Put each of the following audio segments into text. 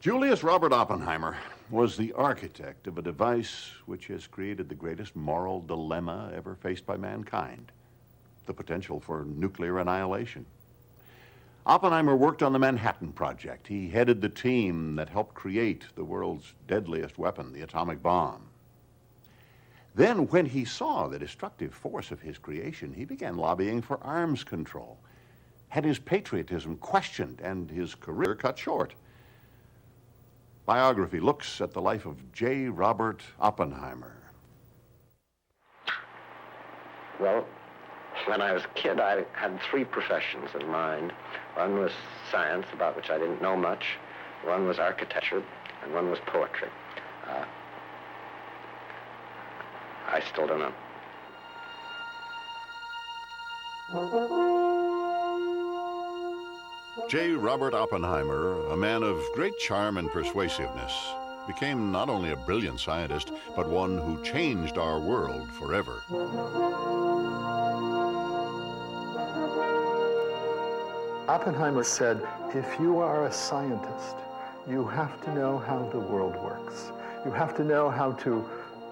Julius Robert Oppenheimer was the architect of a device which has created the greatest moral dilemma ever faced by mankind, the potential for nuclear annihilation. Oppenheimer worked on the Manhattan Project. He headed the team that helped create the world's deadliest weapon, the atomic bomb. Then, when he saw the destructive force of his creation, he began lobbying for arms control, had his patriotism questioned, and his career cut short. Biography looks at the life of J. Robert Oppenheimer. Well, when I was a kid, I had three professions in mind. One was science, about which I didn't know much. One was architecture, and one was poetry. I still don't know. J. Robert Oppenheimer, a man of great charm and persuasiveness, became not only a brilliant scientist, but one who changed our world forever. Oppenheimer said, if you are a scientist, you have to know how the world works. You have to know how to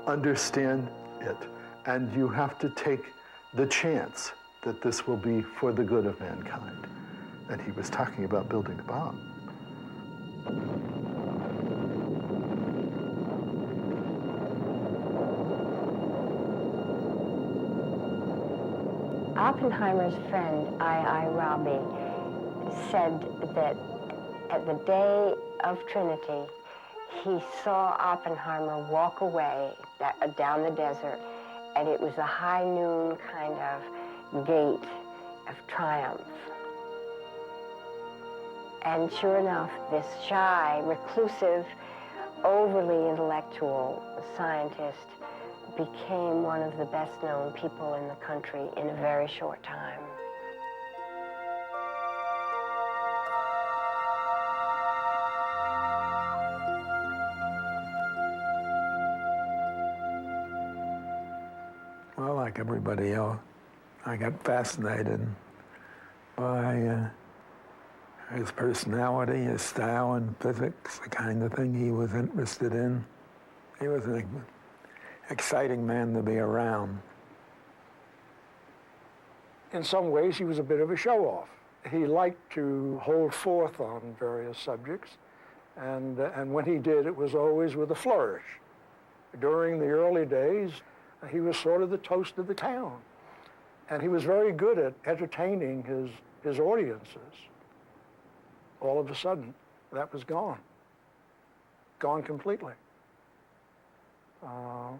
understand it, and you have to take the chance that this will be for the good of mankind. And he was talking about building the bomb. Oppenheimer's friend, I.I. Rabi, said that at the day of Trinity, he saw Oppenheimer walk away down the desert, and it was a high noon kind of gait of triumph. And sure enough, this shy, reclusive, overly intellectual scientist became one of the best-known people in the country in a very short time. Well, like everybody else, I got fascinated by his personality, his style in physics, the kind of thing he was interested in. He was an exciting man to be around. In some ways, he was a bit of a show-off. He liked to hold forth on various subjects, and when he did, it was always with a flourish. During the early days, he was sort of the toast of the town, and he was very good at entertaining his audiences. All of a sudden, that was gone completely. And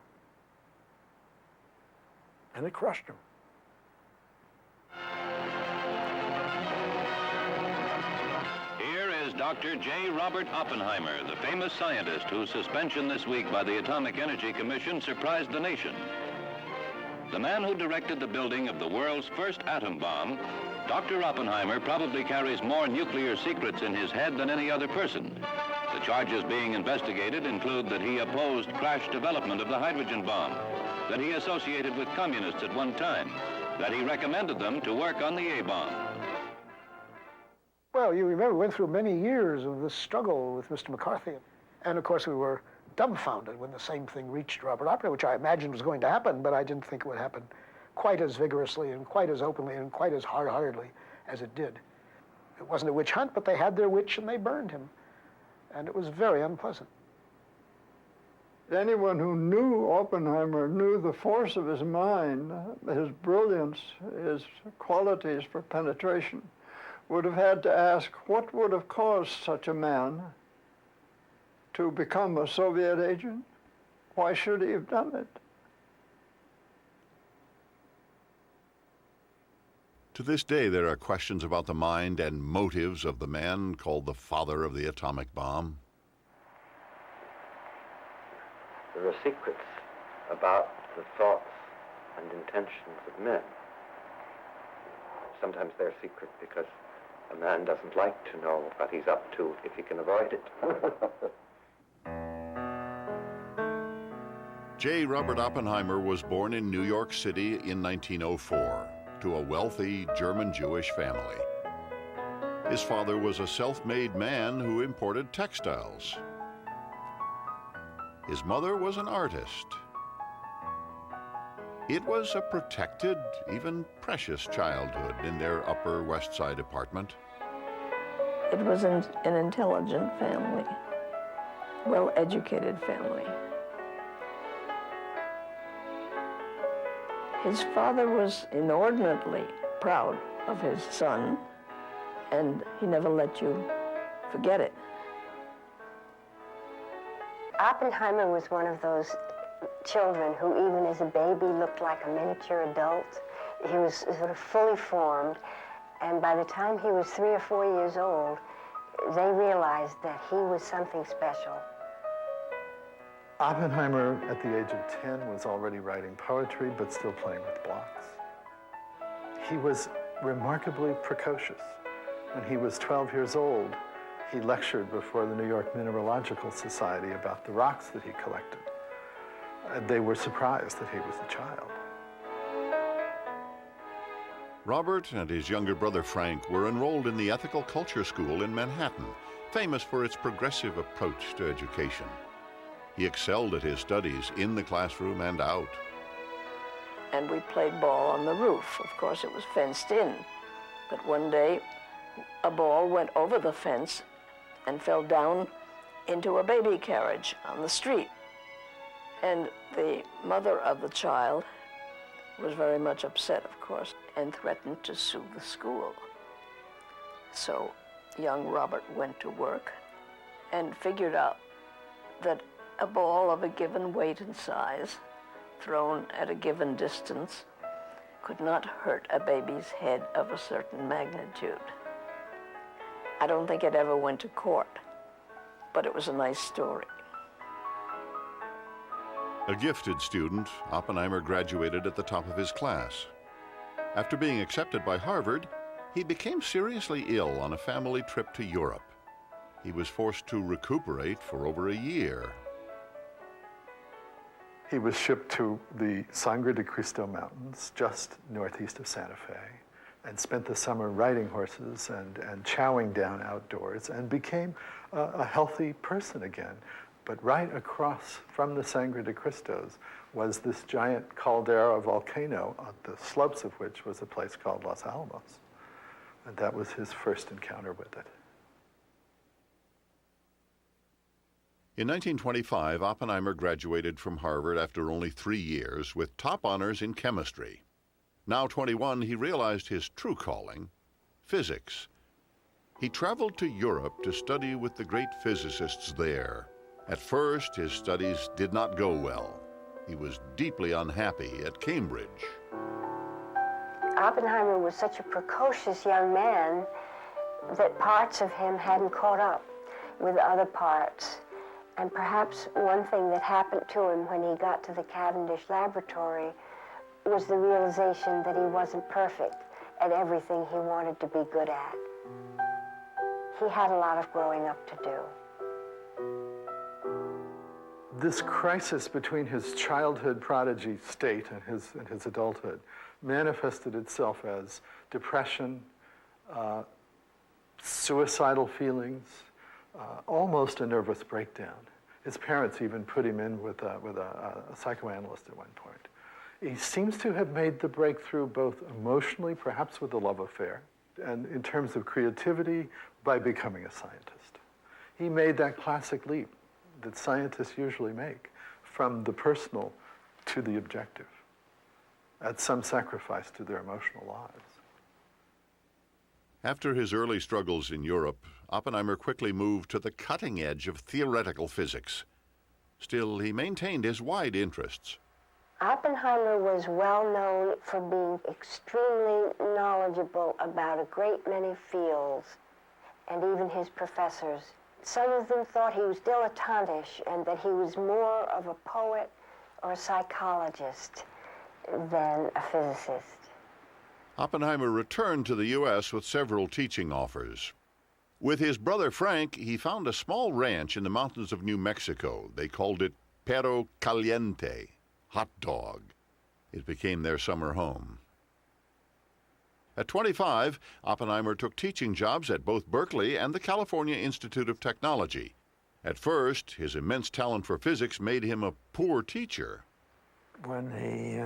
it crushed him. Here is Dr. J. Robert Oppenheimer, the famous scientist whose suspension this week by the Atomic Energy Commission surprised the nation. The man who directed the building of the world's first atom bomb, Dr. Oppenheimer probably carries more nuclear secrets in his head than any other person. The charges being investigated include that he opposed crash development of the hydrogen bomb, that he associated with communists at one time, that he recommended them to work on the A-bomb. Well, you remember, we went through many years of this struggle with Mr. McCarthy. And of course, we were dumbfounded when the same thing reached Robert Oppenheimer, which I imagined was going to happen, but I didn't think it would happen quite as vigorously and quite as openly and quite as hard-heartedly as it did. It wasn't a witch hunt, but they had their witch and they burned him. And it was very unpleasant. Anyone who knew Oppenheimer knew the force of his mind, his brilliance, his qualities for penetration, would have had to ask what would have caused such a man to become a Soviet agent? Why should he have done it? To this day, there are questions about the mind and motives of the man called the father of the atomic bomb. There are secrets about the thoughts and intentions of men. Sometimes they're secret because a man doesn't like to know what he's up to if he can avoid it. J. Robert Oppenheimer was born in New York City in 1904 to a wealthy German Jewish family. His father was a self-made man who imported textiles. His mother was an artist. It was a protected, even precious childhood in their Upper West Side apartment. It was an intelligent family, well-educated family. His father was inordinately proud of his son, and he never let you forget it. Oppenheimer was one of those children who, even as a baby, looked like a miniature adult. He was sort of fully formed, and by the time he was 3 or 4 years old, they realized that he was something special. Oppenheimer, at the age of 10, was already writing poetry, but still playing with blocks. He was remarkably precocious. When he was 12 years old, he lectured before the New York Mineralogical Society about the rocks that he collected. They were surprised that he was a child. Robert and his younger brother Frank were enrolled in the Ethical Culture School in Manhattan, famous for its progressive approach to education. He excelled at his studies in the classroom and out. And we played ball on the roof. Of course, it was fenced in. But one day, a ball went over the fence and fell down into a baby carriage on the street. And the mother of the child was very much upset, of course, and threatened to sue the school. So young Robert went to work and figured out that a ball of a given weight and size, thrown at a given distance, could not hurt a baby's head of a certain magnitude. I don't think it ever went to court, but it was a nice story. A gifted student, Oppenheimer graduated at the top of his class. After being accepted by Harvard, he became seriously ill on a family trip to Europe. He was forced to recuperate for over a year. He was shipped to the Sangre de Cristo Mountains, just northeast of Santa Fe, and spent the summer riding horses and chowing down outdoors, and became a healthy person again. But right across from the Sangre de Cristos was this giant caldera volcano, on the slopes of which was a place called Los Alamos. And that was his first encounter with it. In 1925, Oppenheimer graduated from Harvard after only 3 years with top honors in chemistry. Now 21, he realized his true calling, physics. He traveled to Europe to study with the great physicists there. At first, his studies did not go well. He was deeply unhappy at Cambridge. Oppenheimer was such a precocious young man that parts of him hadn't caught up with other parts. And perhaps one thing that happened to him when he got to the Cavendish laboratory was the realization that he wasn't perfect at everything he wanted to be good at. He had a lot of growing up to do. This crisis between his childhood prodigy state and his adulthood manifested itself as depression, suicidal feelings, almost a nervous breakdown. His parents even put him in with a psychoanalyst at one point. He seems to have made the breakthrough both emotionally, perhaps with a love affair, and in terms of creativity, by becoming a scientist. He made that classic leap that scientists usually make from the personal to the objective, at some sacrifice to their emotional lives. After his early struggles in Europe, Oppenheimer quickly moved to the cutting edge of theoretical physics. Still, he maintained his wide interests. Oppenheimer was well known for being extremely knowledgeable about a great many fields, and even his professors. Some of them thought he was dilettantish and that he was more of a poet or a psychologist than a physicist. Oppenheimer returned to the U.S. with several teaching offers. With his brother Frank, he found a small ranch in the mountains of New Mexico. They called it Perro Caliente, hot dog. It became their summer home. At 25, Oppenheimer took teaching jobs at both Berkeley and the California Institute of Technology. At first, his immense talent for physics made him a poor teacher. When he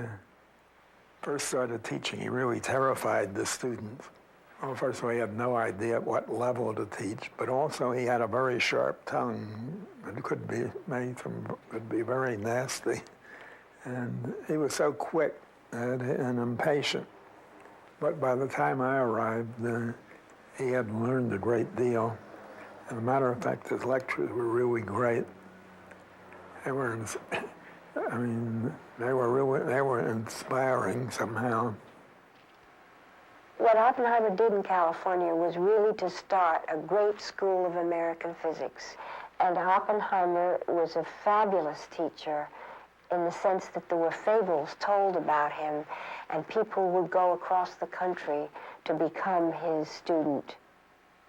first started teaching, he really terrified the students. Well, first of all, he had no idea at what level to teach, but also he had a very sharp tongue. It could be very nasty. And he was so quick and impatient. But by the time I arrived, he had learned a great deal. As a matter of fact, his lectures were really great. They were inspiring somehow. What Oppenheimer did in California was really to start a great school of American physics. And Oppenheimer was a fabulous teacher in the sense that there were fables told about him, and people would go across the country to become his student.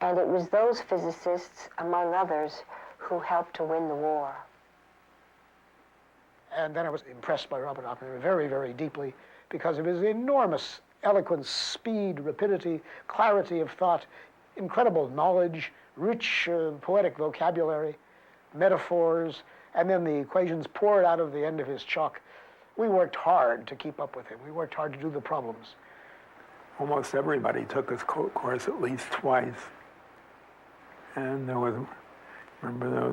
And it was those physicists, among others, who helped to win the war. And then I was impressed by Robert Oppenheimer very, very deeply because of his enormous eloquence, speed, rapidity, clarity of thought, incredible knowledge, rich poetic vocabulary, metaphors, and then the equations poured out of the end of his chalk. We worked hard to keep up with him. We worked hard to do the problems. Almost everybody took his course at least twice. And there was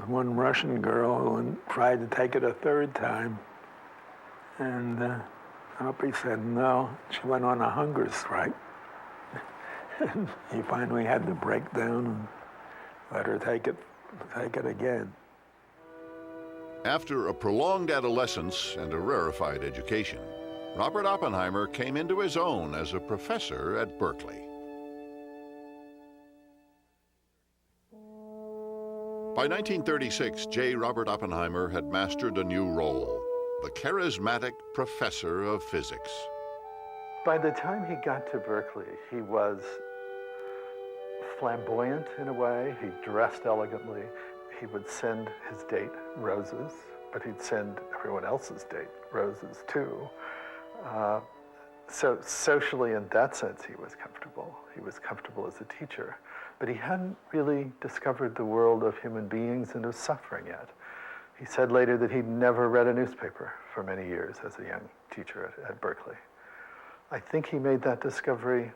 one Russian girl who tried to take it a third time. And Opie said no. She went on a hunger strike. And he finally had to break down and let her take it again. After a prolonged adolescence and a rarefied education, Robert Oppenheimer came into his own as a professor at Berkeley. By 1936, J. Robert Oppenheimer had mastered a new role, the charismatic professor of physics. By the time he got to Berkeley, he was flamboyant in a way. He dressed elegantly. He would send his date roses, but he'd send everyone else's date roses too. So socially, in that sense, he was comfortable. He was comfortable as a teacher, but he hadn't really discovered the world of human beings and of suffering yet. He said later that he'd never read a newspaper for many years as a young teacher at Berkeley. I think he made that discovery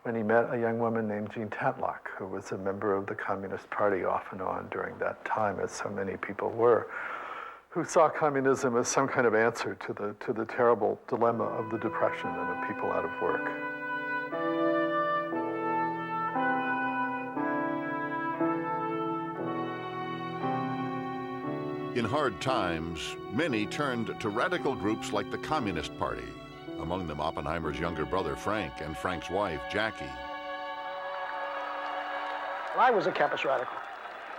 when he met a young woman named Jean Tatlock, who was a member of the Communist Party off and on during that time, as so many people were, who saw communism as some kind of answer to the terrible dilemma of the Depression and of people out of work. In hard times, many turned to radical groups like the Communist Party, among them Oppenheimer's younger brother Frank and Frank's wife Jackie. I was a campus radical.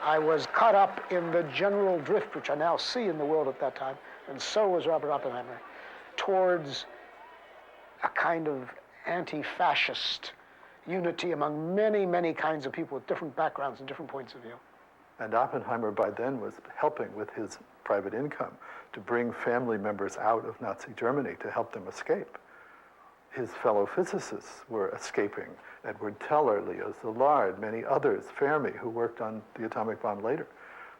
I was caught up in the general drift, which I now see in the world at that time, and so was Robert Oppenheimer, towards a kind of anti-fascist unity among many, many kinds of people with different backgrounds and different points of view. And Oppenheimer by then was helping with his private income to bring family members out of Nazi Germany to help them escape. His fellow physicists were escaping. Edward Teller, Leo Szilard, many others, Fermi, who worked on the atomic bomb later,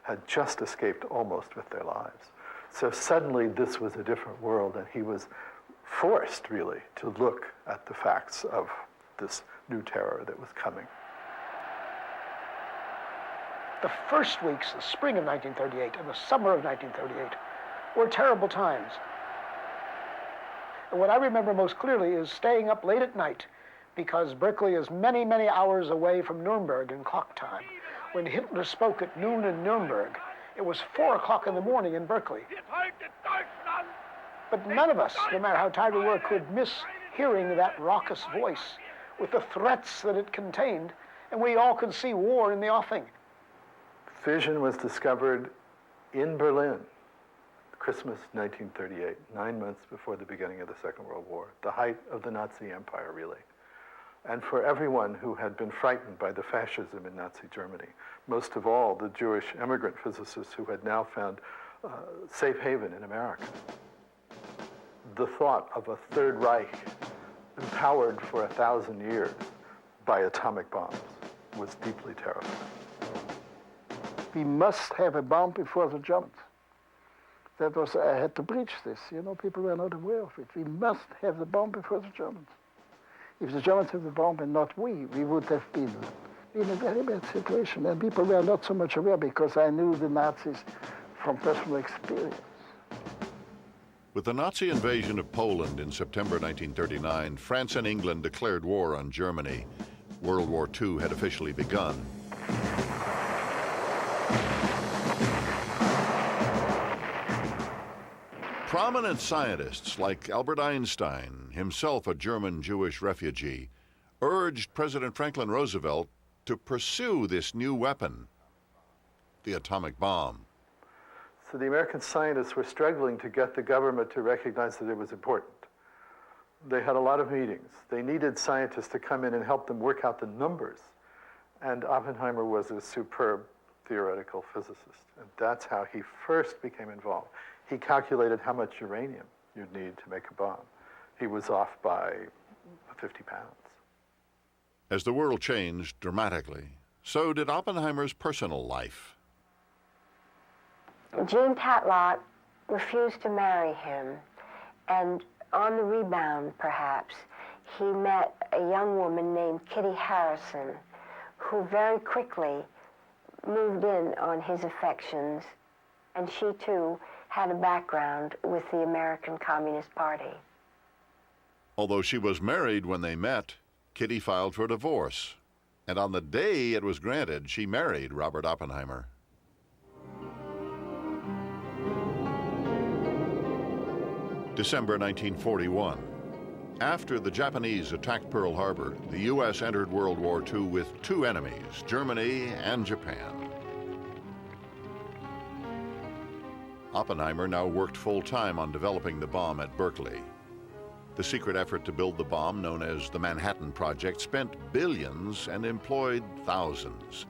had just escaped almost with their lives. So suddenly this was a different world, and he was forced, really, to look at the facts of this new terror that was coming. The first weeks, the spring of 1938 and the summer of 1938, were terrible times. And what I remember most clearly is staying up late at night, because Berkeley is many, many hours away from Nuremberg in clock time. When Hitler spoke at noon in Nuremberg, it was 4 o'clock in the morning in Berkeley. But none of us, no matter how tired we were, could miss hearing that raucous voice with the threats that it contained, and we all could see war in the offing. Fission was discovered in Berlin, Christmas 1938, 9 months before the beginning of the Second World War, the height of the Nazi Empire, really. And for everyone who had been frightened by the fascism in Nazi Germany, most of all the Jewish immigrant physicists who had now found safe haven in America, the thought of a Third Reich empowered for 1,000 years by atomic bombs was deeply terrifying. We must have a bomb before the Germans. That was, I had to preach this, you know, people were not aware of it. We must have the bomb before the Germans. If the Germans had the bomb and not we would have been in a very bad situation. And people were not so much aware because I knew the Nazis from personal experience. With the Nazi invasion of Poland in September 1939, France and England declared war on Germany. World War II had officially begun. Prominent scientists like Albert Einstein, himself a German Jewish refugee, urged President Franklin Roosevelt to pursue this new weapon, the atomic bomb. So the American scientists were struggling to get the government to recognize that it was important. They had a lot of meetings. They needed scientists to come in and help them work out the numbers. And Oppenheimer was a superb theoretical physicist. And that's how he first became involved. He calculated how much uranium you'd need to make a bomb. He was off by 50 pounds. As the world changed dramatically, so did Oppenheimer's personal life. Jean Tatlock refused to marry him, and on the rebound, perhaps, he met a young woman named Kitty Harrison, who very quickly moved in on his affections, and she too had a background with the American Communist Party. Although she was married when they met, Kitty filed for divorce, and on the day it was granted, she married Robert Oppenheimer. December 1941. After the Japanese attacked Pearl Harbor, the U.S. entered World War II with two enemies, Germany and Japan. Oppenheimer now worked full-time on developing the bomb at Berkeley. The secret effort to build the bomb, known as the Manhattan Project, spent billions and employed thousands.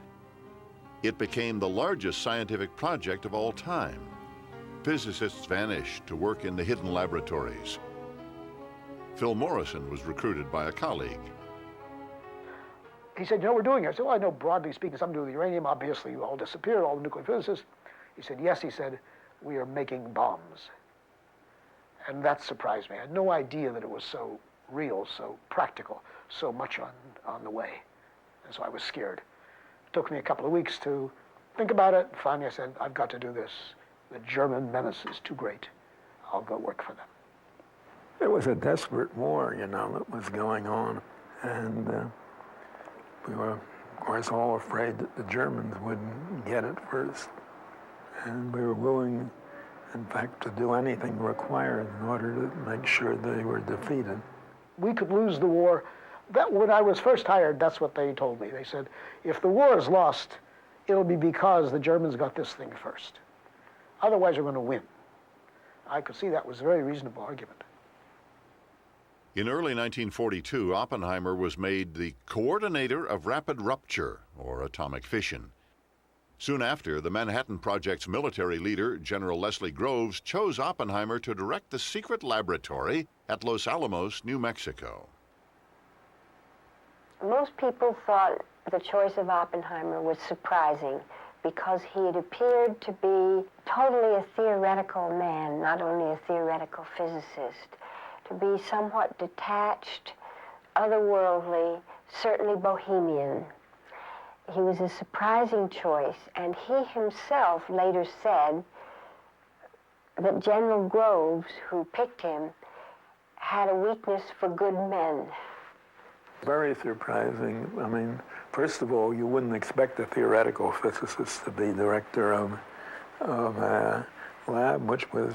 It became the largest scientific project of all time. Physicists vanished to work in the hidden laboratories. Phil Morrison was recruited by a colleague. He said, you know what we're doing? I said, well, I know broadly speaking, something to do with uranium. Obviously, you all disappeared, all the nuclear physicists. He said, yes, he said, we are making bombs. And that surprised me. I had no idea that it was so real, so practical, so much on the way. And so I was scared. It took me a couple of weeks to think about it. Finally, I said, I've got to do this. The German menace is too great. I'll go work for them. It was a desperate war, you know, that was going on. And we were, of course, all afraid that the Germans wouldn't get it first. And we were willing, in fact, to do anything required in order to make sure they were defeated. We could lose the war. That, when I was first hired, that's what they told me. They said, if the war is lost, it'll be because the Germans got this thing first. Otherwise, we're going to win. I could see that was a very reasonable argument. In early 1942, Oppenheimer was made the coordinator of rapid rupture, or atomic fission. Soon after, the Manhattan Project's military leader, General Leslie Groves, chose Oppenheimer to direct the secret laboratory at Los Alamos, New Mexico. Most people thought the choice of Oppenheimer was surprising because he had appeared to be totally a theoretical man, not only a theoretical physicist, to be somewhat detached, otherworldly, certainly bohemian. He was a surprising choice, and he himself later said that General Groves, who picked him, had a weakness for good men. Very surprising. I mean, first of all, you wouldn't expect a theoretical physicist to be director of a lab, which was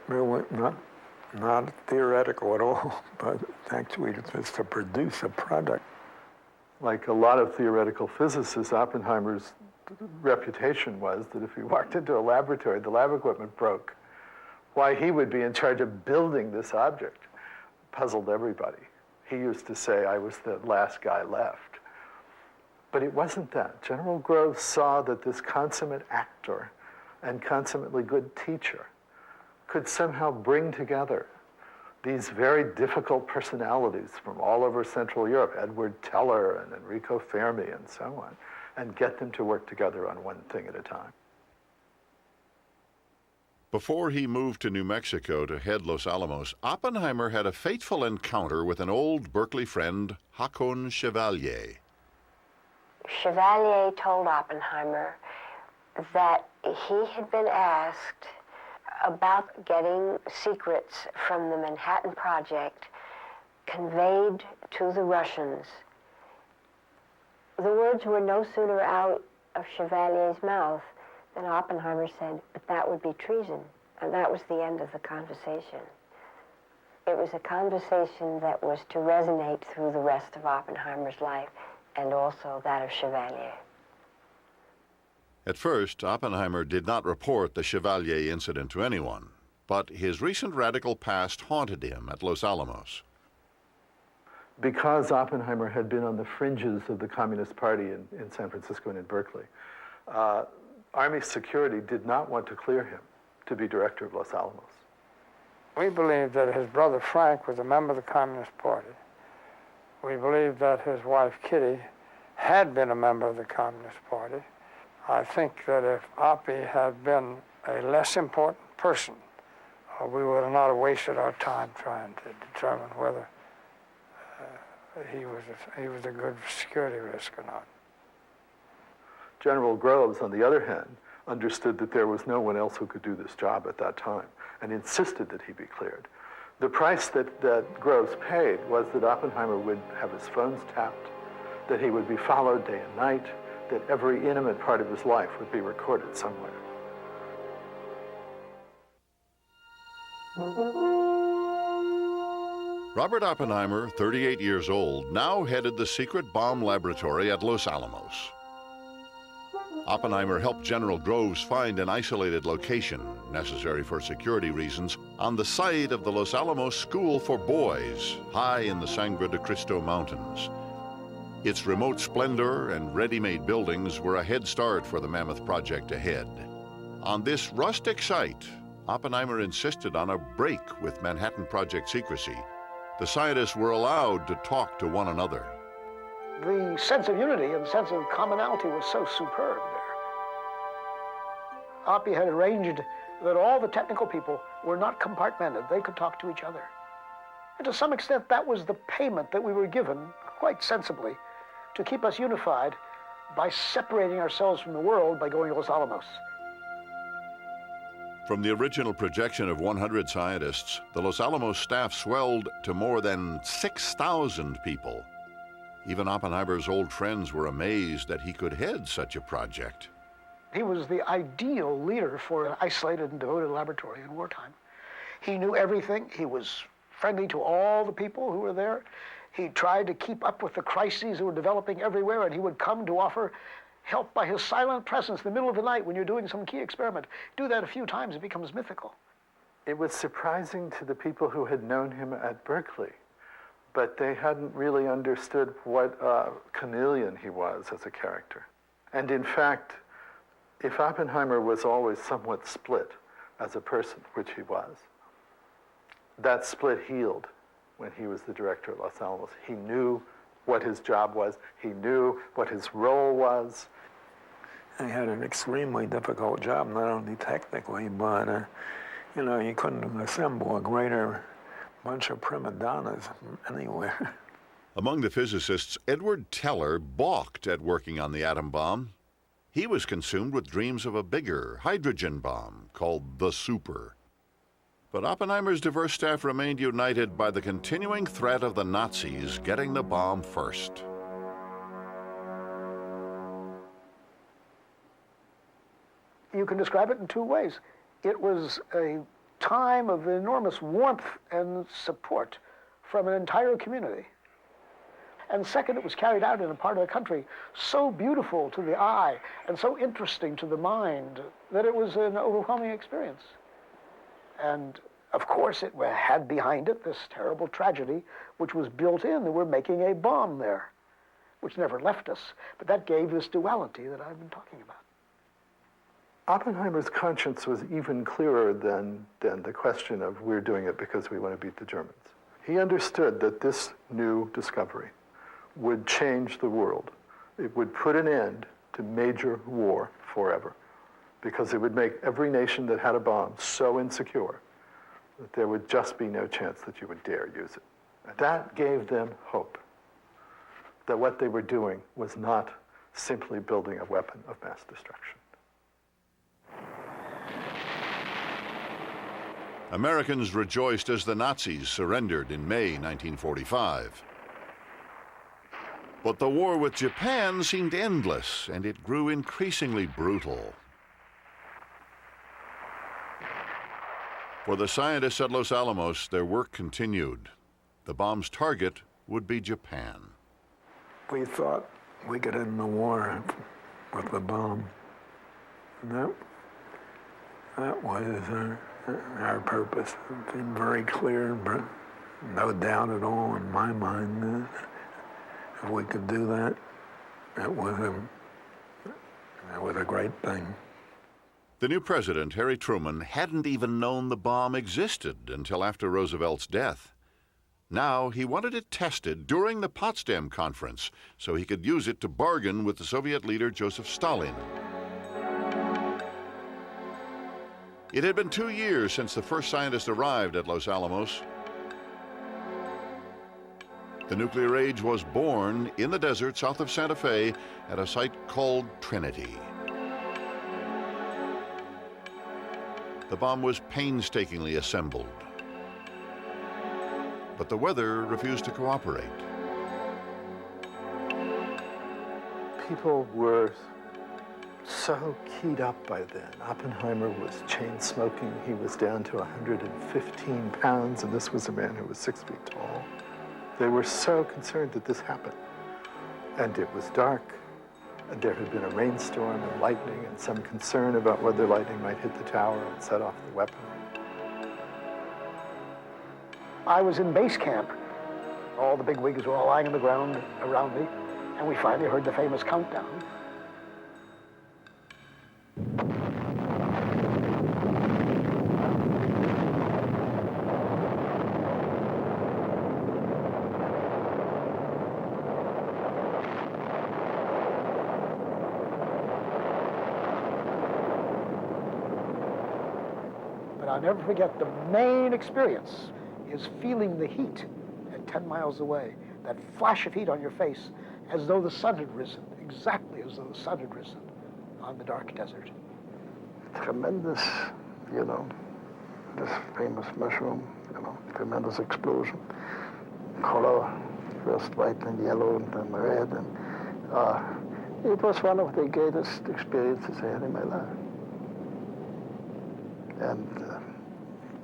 really not theoretical at all, but actually just to produce a product. Like a lot of theoretical physicists, Oppenheimer's reputation was that if he walked into a laboratory, the lab equipment broke. Why he would be in charge of building this object puzzled everybody. He used to say, I was the last guy left. But it wasn't that. General Groves saw that this consummate actor and consummately good teacher could somehow bring together these very difficult personalities from all over Central Europe, Edward Teller and Enrico Fermi and so on, and get them to work together on one thing at a time. Before he moved to New Mexico to head Los Alamos, Oppenheimer had a fateful encounter with an old Berkeley friend, Hakon Chevalier. Chevalier told Oppenheimer that he had been asked about getting secrets from the Manhattan Project conveyed to the Russians. The words were no sooner out of Chevalier's mouth than Oppenheimer said, but that would be treason. And that was the end of the conversation. It was a conversation that was to resonate through the rest of Oppenheimer's life and also that of Chevalier. At first, Oppenheimer did not report the Chevalier incident to anyone, but his recent radical past haunted him at Los Alamos. Because Oppenheimer had been on the fringes of the Communist Party in San Francisco and in Berkeley, Army security did not want to clear him to be director of Los Alamos. We believe that his brother Frank was a member of the Communist Party. We believe that his wife Kitty had been a member of the Communist Party. I think that if Oppie had been a less important person, we would have not wasted our time trying to determine whether he was a good security risk or not. General Groves, on the other hand, understood that there was no one else who could do this job at that time and insisted that he be cleared. The price that Groves paid was that Oppenheimer would have his phones tapped, that he would be followed day and night, that every intimate part of his life would be recorded somewhere. Robert Oppenheimer, 38 years old, now headed the secret bomb laboratory at Los Alamos. Oppenheimer helped General Groves find an isolated location, necessary for security reasons, on the site of the Los Alamos School for Boys, high in the Sangre de Cristo Mountains. Its remote splendor and ready-made buildings were a head start for the mammoth project ahead. On this rustic site, Oppenheimer insisted on a break with Manhattan Project secrecy. The scientists were allowed to talk to one another. The sense of unity and sense of commonality was so superb there. Oppie had arranged that all the technical people were not compartmented. They could talk to each other. And to some extent, that was the payment that we were given, quite sensibly, to keep us unified by separating ourselves from the world by going to Los Alamos. From the original projection of 100 scientists, the Los Alamos staff swelled to more than 6,000 people. Even Oppenheimer's old friends were amazed that he could head such a project. He was the ideal leader for an isolated and devoted laboratory in wartime. He knew everything. He was friendly to all the people who were there. He tried to keep up with the crises that were developing everywhere, and he would come to offer help by his silent presence in the middle of the night when you're doing some key experiment. Do that a few times, it becomes mythical. It was surprising to the people who had known him at Berkeley, but they hadn't really understood what a chameleon he was as a character. And in fact, if Oppenheimer was always somewhat split as a person, which he was, that split healed when he was the director of Los Alamos. He knew what his job was. He knew what his role was. He had an extremely difficult job, not only technically, but, you couldn't assemble a greater bunch of prima donnas anywhere. Among the physicists, Edward Teller balked at working on the atom bomb. He was consumed with dreams of a bigger hydrogen bomb called the Super. But Oppenheimer's diverse staff remained united by the continuing threat of the Nazis getting the bomb first. You can describe it in two ways. It was a time of enormous warmth and support from an entire community. And second, it was carried out in a part of the country so beautiful to the eye and so interesting to the mind that it was an overwhelming experience. And of course, it had behind it this terrible tragedy, which was built in, that we're making a bomb there, which never left us. But that gave this duality that I've been talking about. Oppenheimer's conscience was even clearer than the question of we're doing it because we want to beat the Germans. He understood that this new discovery would change the world. It would put an end to major war forever, because it would make every nation that had a bomb so insecure that there would just be no chance that you would dare use it. That gave them hope that what they were doing was not simply building a weapon of mass destruction. Americans rejoiced as the Nazis surrendered in May 1945. But the war with Japan seemed endless, and it grew increasingly brutal. For the scientists at Los Alamos, their work continued. The bomb's target would be Japan. We thought we could end the war with the bomb. And that was our purpose. It seemed very clear, but no doubt at all in my mind that if we could do that, it was a great thing. The new president, Harry Truman, hadn't even known the bomb existed until after Roosevelt's death. Now he wanted it tested during the Potsdam Conference so he could use it to bargain with the Soviet leader Joseph Stalin. It had been 2 years since the first scientist arrived at Los Alamos. The nuclear age was born in the desert south of Santa Fe at a site called Trinity. The bomb was painstakingly assembled, but the weather refused to cooperate. People were so keyed up by then. Oppenheimer was chain smoking. He was down to 115 pounds, and this was a man who was 6 feet tall. They were so concerned that this happened. And it was dark, and there had been a rainstorm and lightning and some concern about whether lightning might hit the tower and set off the weapon. I was in base camp. All the bigwigs were all lying on the ground around me, and we finally heard the famous countdown. I'll never forget the main experience is feeling the heat at 10 miles away, that flash of heat on your face, as though the sun had risen, exactly as though the sun had risen on the dark desert. Tremendous, this famous mushroom, tremendous explosion. Color, first white and yellow and then red, and it was one of the greatest experiences I had in my life. And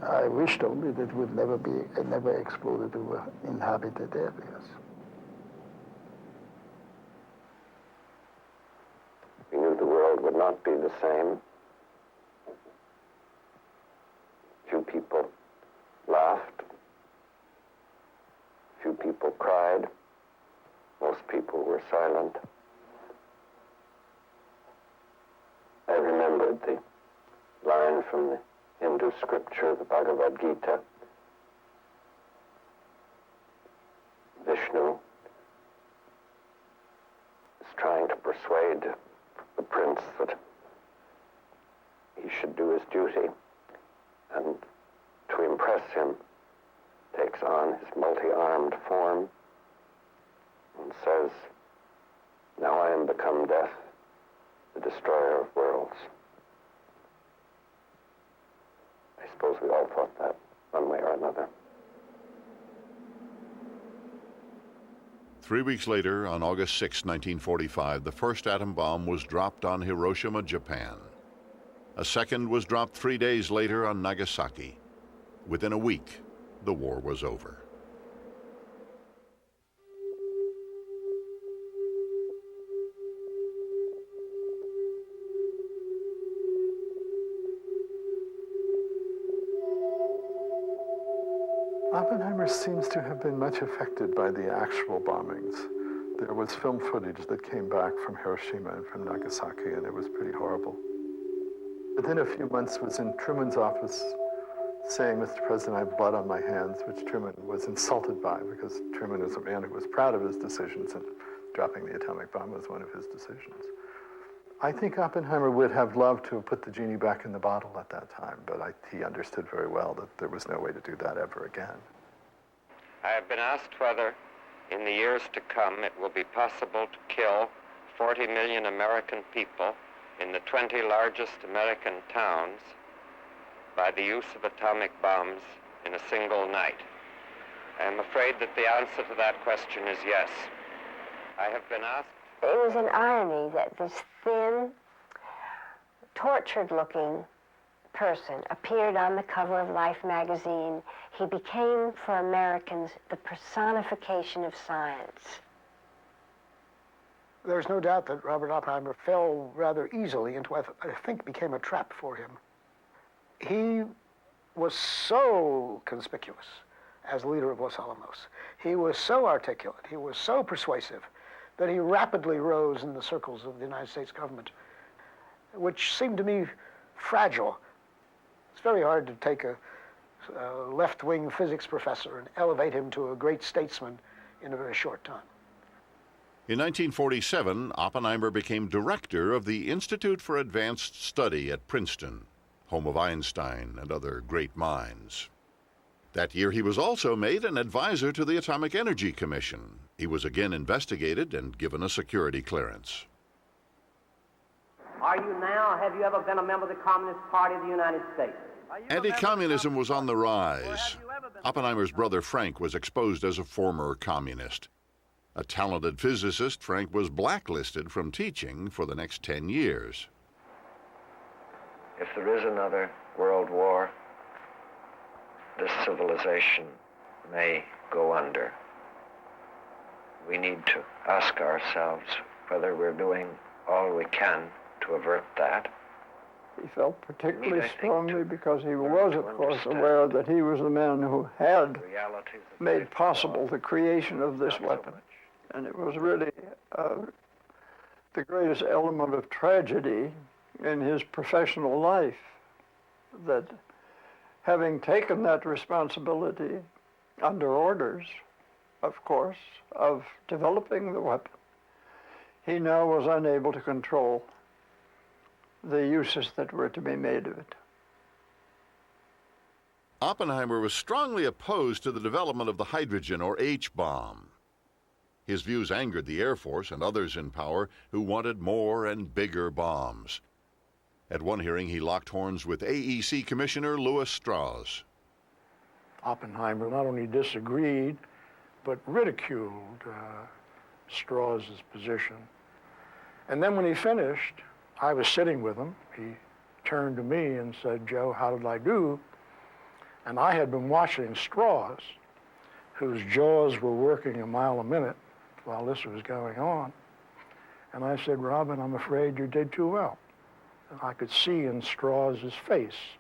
I wished only that it would never exploded over inhabited areas. We knew the world would not be the same. Few people laughed. Few people cried. Most people were silent. I remembered the line from the Hindu scripture, the Bhagavad Gita. Vishnu is trying to persuade the prince that he should do his duty, and to impress him takes on his multi-armed form and says, "Now I am become death, the destroyer of worlds." I suppose we all thought that one way or another. 3 weeks later, on August 6, 1945, the first atom bomb was dropped on Hiroshima, Japan. A second was dropped 3 days later on Nagasaki. Within a week, the war was over. Oppenheimer seems to have been much affected by the actual bombings. There was film footage that came back from Hiroshima and from Nagasaki, and it was pretty horrible. Within a few months, was in Truman's office saying, "Mr. President, I have blood on my hands," which Truman was insulted by, because Truman is a man who was proud of his decisions, and dropping the atomic bomb was one of his decisions. I think Oppenheimer would have loved to have put the genie back in the bottle at that time, but he understood very well that there was no way to do that ever again. I have been asked whether, in the years to come, it will be possible to kill 40 million American people in the 20 largest American towns by the use of atomic bombs in a single night. I am afraid that the answer to that question is yes. I have been asked. It was an irony that this thin, tortured-looking person appeared on the cover of Life magazine. He became, for Americans, the personification of science. There's no doubt that Robert Oppenheimer fell rather easily into what I think became a trap for him. He was so conspicuous as leader of Los Alamos. He was so articulate, he was so persuasive, that he rapidly rose in the circles of the United States government, which seemed to me fragile. It's very hard to take a left-wing physics professor and elevate him to a great statesman in a very short time. In 1947, Oppenheimer became director of the Institute for Advanced Study at Princeton, home of Einstein and other great minds. That year, he was also made an advisor to the Atomic Energy Commission. He was again investigated and given a security clearance. Are you now, have you ever been a member of the Communist Party of the United States? Anti-communism was on the rise. Oppenheimer's brother Frank was exposed as a former communist. A talented physicist, Frank was blacklisted from teaching for the next 10 years. If there is another world war, this civilization may go under. We need to ask ourselves whether we're doing all we can to avert that. He felt particularly strongly because he was, of course, aware that he was the man who had made possible the creation of this weapon. And it was really the greatest element of tragedy in his professional life, that having taken that responsibility under orders, of course, of developing the weapon, he now was unable to control the uses that were to be made of it. Oppenheimer was strongly opposed to the development of the hydrogen or H-bomb. His views angered the Air Force and others in power who wanted more and bigger bombs. At one hearing, he locked horns with AEC Commissioner Louis Strauss. Oppenheimer not only disagreed, but ridiculed Strauss's position. And then when he finished, I was sitting with him. He turned to me and said, "Joe, how did I do?" And I had been watching Strauss, whose jaws were working a mile a minute while this was going on. And I said, "Robin, I'm afraid you did too well." And I could see in Strauss's face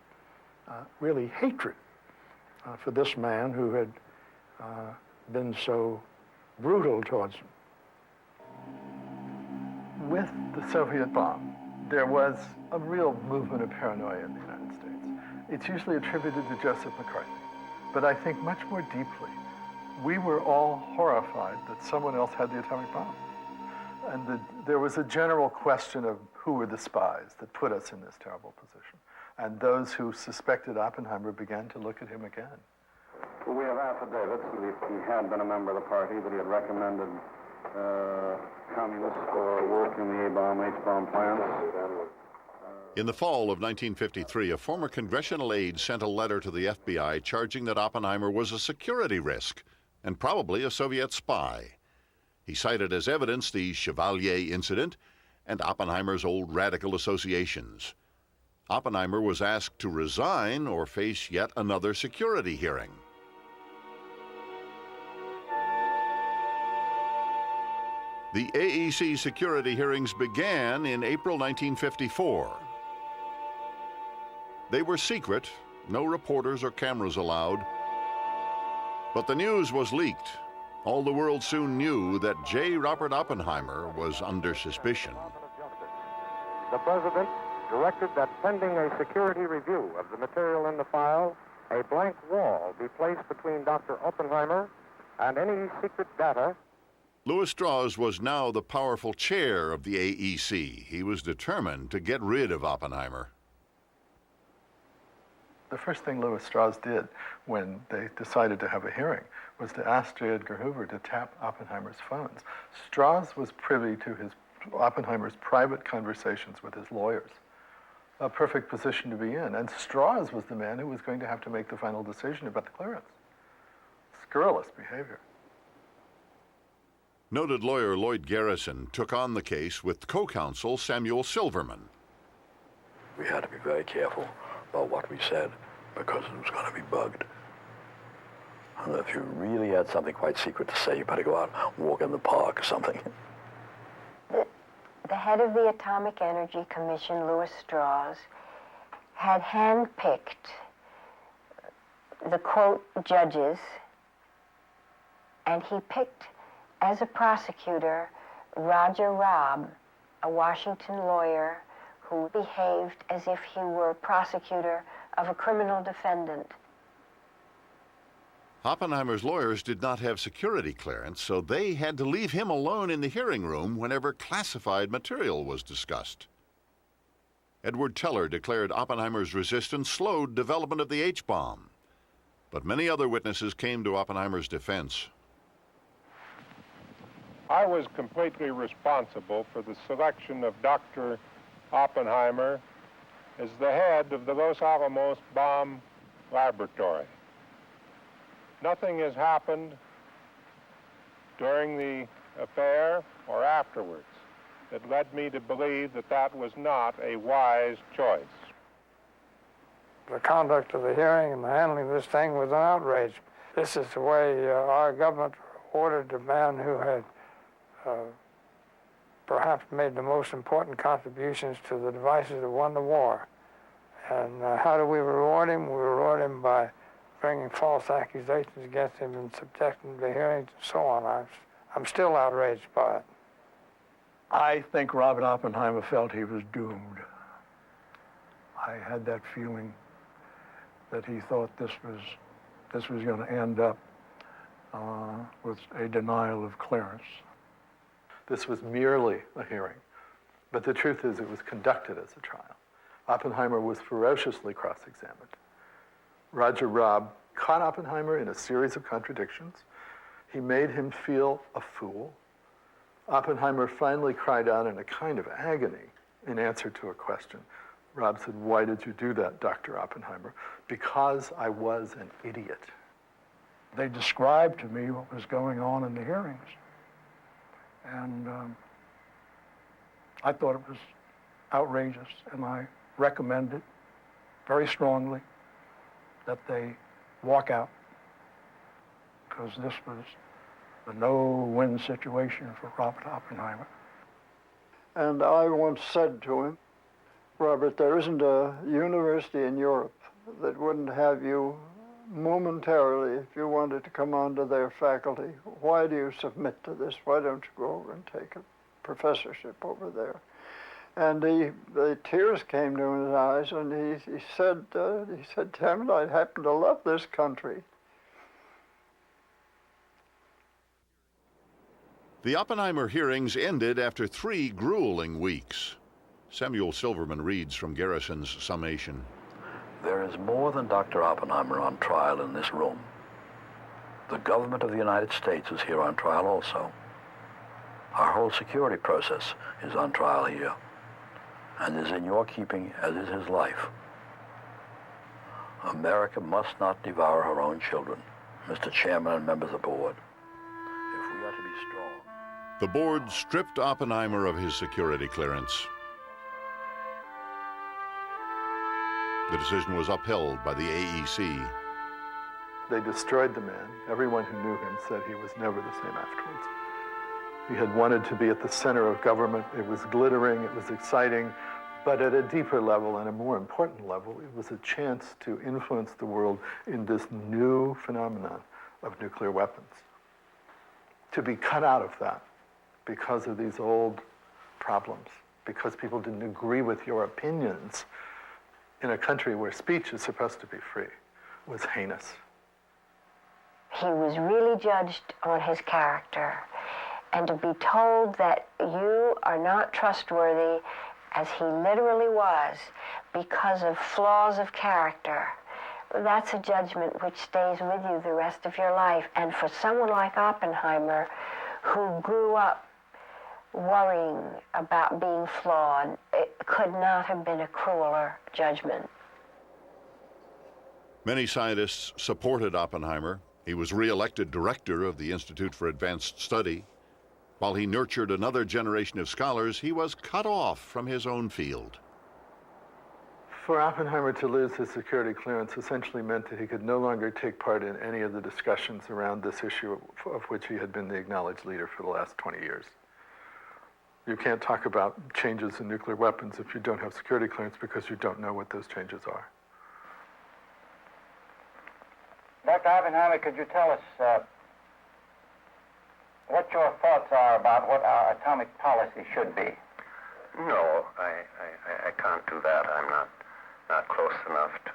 really hatred for this man who had been so brutal towards him. With the Soviet bomb, there was a real movement of paranoia in the United States. It's usually attributed to Joseph McCarthy, but I think much more deeply, we were all horrified that someone else had the atomic bomb. And there was a general question of who were the spies that put us in this terrible position. And those who suspected Oppenheimer began to look at him again. Well, we have affidavits that if he had been a member of the party, that he had recommended communists for work in the A-bomb, H-bomb plants. In the fall of 1953, a former congressional aide sent a letter to the FBI charging that Oppenheimer was a security risk and probably a Soviet spy. He cited as evidence the Chevalier incident and Oppenheimer's old radical associations. Oppenheimer was asked to resign or face yet another security hearing. The AEC security hearings began in April 1954. They were secret, no reporters or cameras allowed. But the news was leaked. All the world soon knew that J. Robert Oppenheimer was under suspicion. The President directed that pending a security review of the material in the file, a blank wall be placed between Dr. Oppenheimer and any secret data. Louis Strauss was now the powerful chair of the AEC. He was determined to get rid of Oppenheimer. The first thing Louis Strauss did when they decided to have a hearing was to ask J. Edgar Hoover to tap Oppenheimer's phones. Strauss was privy to Oppenheimer's private conversations with his lawyers. A perfect position to be in. And Strauss was the man who was going to have to make the final decision about the clearance. Scurrilous behavior. Noted lawyer Lloyd Garrison took on the case with co-counsel Samuel Silverman. We had to be very careful about what we said because it was going to be bugged. And if you really had something quite secret to say, you better go out and walk in the park or something. The head of the Atomic Energy Commission, Louis Strauss, had handpicked the, quote, judges, and he picked as a prosecutor Roger Robb, a Washington lawyer who behaved as if he were a prosecutor of a criminal defendant. Oppenheimer's lawyers did not have security clearance, so they had to leave him alone in the hearing room whenever classified material was discussed. Edward Teller declared Oppenheimer's resistance slowed development of the H-bomb. But many other witnesses came to Oppenheimer's defense. I was completely responsible for the selection of Dr. Oppenheimer as the head of the Los Alamos bomb laboratory. Nothing has happened during the affair or afterwards that led me to believe that that was not a wise choice. The conduct of the hearing and the handling of this thing was an outrage. This is the way our government ordered a man who had perhaps made the most important contributions to the devices that won the war. And how do we reward him? We reward him by bringing false accusations against him and subjecting him to hearings and so on. I'm still outraged by it. I think Robert Oppenheimer felt he was doomed. I had that feeling that he thought this was going to end up with a denial of clearance. This was merely a hearing, but the truth is it was conducted as a trial. Oppenheimer was ferociously cross-examined. Roger Robb caught Oppenheimer in a series of contradictions. He made him feel a fool. Oppenheimer finally cried out in a kind of agony in answer to a question. Robb said, "Why did you do that, Dr. Oppenheimer?" "Because I was an idiot." They described to me what was going on in the hearings. And I thought it was outrageous, and I recommended very strongly that they walk out, because this was a no-win situation for Robert Oppenheimer. And I once said to him, "Robert, there isn't a university in Europe that wouldn't have you momentarily if you wanted to come onto their faculty. Why do you submit to this? Why don't you go over and take a professorship over there?" And the tears came to his eyes, and he said, "Tim, I happen to love this country." The Oppenheimer hearings ended after 3 grueling weeks. Samuel Silverman reads from Garrison's summation. There is more than Dr. Oppenheimer on trial in this room. The government of the United States is here on trial also. Our whole security process is on trial here, and is in your keeping as is his life. America must not devour her own children, Mr. Chairman and members of the board. If we are to be strong. The board stripped Oppenheimer of his security clearance. The decision was upheld by the AEC. They destroyed the man. Everyone who knew him said he was never the same afterwards. He had wanted to be at the center of government. It was glittering, it was exciting, but at a deeper level and a more important level, it was a chance to influence the world in this new phenomenon of nuclear weapons. To be cut out of that because of these old problems because people didn't agree with your opinions in a country where speech is supposed to be free was heinous. He was really judged on his character. And to be told that you are not trustworthy, as he literally was, because of flaws of character, that's a judgment which stays with you the rest of your life. And for someone like Oppenheimer, who grew up worrying about being flawed, it could not have been a crueler judgment. Many scientists supported Oppenheimer. He was re-elected director of the Institute for Advanced Study. While he nurtured another generation of scholars, he was cut off from his own field. For Oppenheimer to lose his security clearance essentially meant that he could no longer take part in any of the discussions around this issue of which he had been the acknowledged leader for the last 20 years. You can't talk about changes in nuclear weapons if you don't have security clearance because you don't know what those changes are. Dr. Oppenheimer, could you tell us what your thoughts are about what our atomic policy should be? No, I can't do that. I'm not close enough to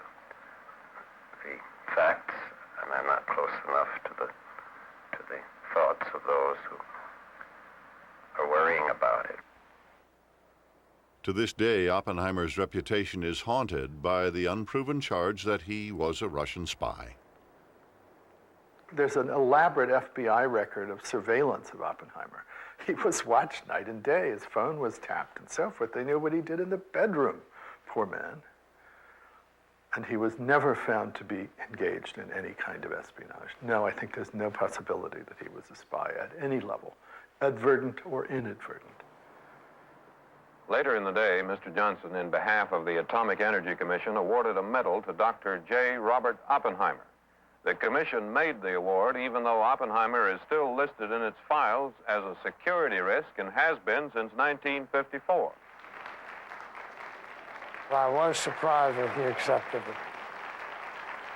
the facts, and I'm not close enough to the thoughts of those who are worrying about it. To this day, Oppenheimer's reputation is haunted by the unproven charge that he was a Russian spy. There's an elaborate FBI record of surveillance of Oppenheimer. He was watched night and day. His phone was tapped and so forth. They knew what he did in the bedroom, poor man. And he was never found to be engaged in any kind of espionage. No, I think there's no possibility that he was a spy at any level, advertent or inadvertent. Later in the day, Mr. Johnson, in behalf of the Atomic Energy Commission, awarded a medal to Dr. J. Robert Oppenheimer. The commission made the award even though Oppenheimer is still listed in its files as a security risk and has been since 1954. I was surprised that he accepted it.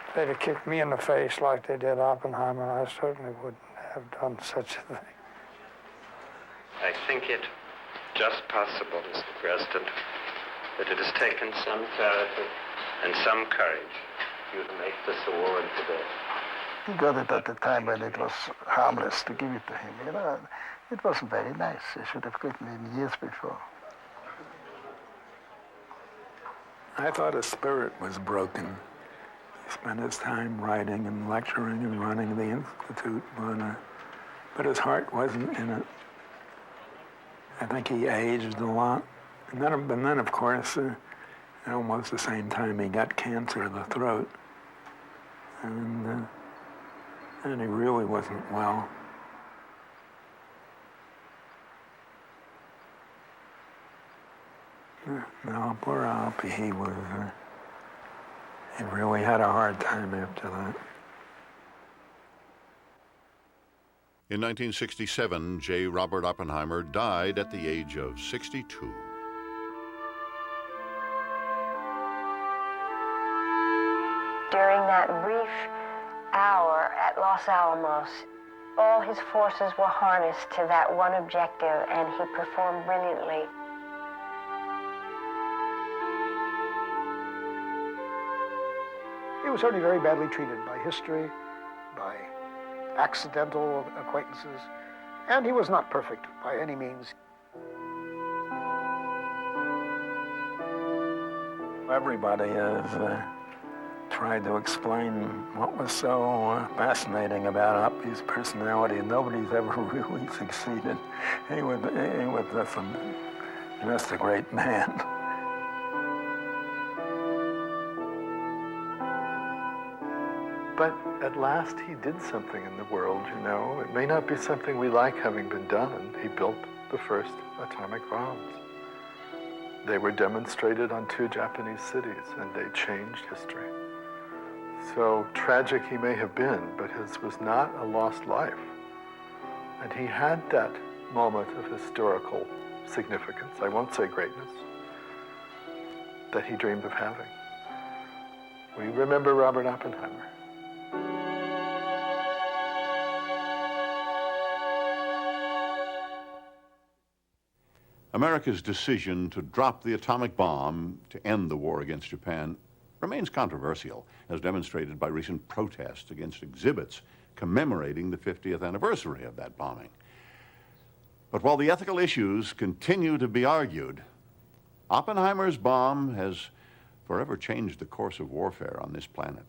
If they'd have kicked me in the face like they did Oppenheimer, I certainly wouldn't have done such a thing. I think it just possible, Mr. President, that it has taken some charity and some courage for you to make this award today. He got it at the time when it was harmless to give it to him, you know. It wasn't very nice. I should have given him years before. I thought his spirit was broken. He spent his time writing and lecturing and running the institute, but his heart wasn't in it. I think he aged a lot. And then of course, at almost the same time, he got cancer of the throat. And he really wasn't well. No, poor Alpy, he really had a hard time after that. In 1967, J. Robert Oppenheimer died at the age of 62. During that brief hour at Los Alamos, all his forces were harnessed to that one objective, and he performed brilliantly. He was certainly very badly treated by history, by accidental acquaintances, and he was not perfect by any means. Everybody has tried to explain what was so fascinating about Uppy's personality, and nobody's ever really succeeded. He was just a great man. But at last he did something in the world, you know. It may not be something we like having been done. He built the first atomic bombs. They were demonstrated on 2 Japanese cities, and they changed history. So tragic he may have been, but his was not a lost life. And he had that moment of historical significance, I won't say greatness, that he dreamed of having. We remember Robert Oppenheimer. America's decision to drop the atomic bomb to end the war against Japan remains controversial, as demonstrated by recent protests against exhibits commemorating the 50th anniversary of that bombing. But while the ethical issues continue to be argued, Oppenheimer's bomb has forever changed the course of warfare on this planet.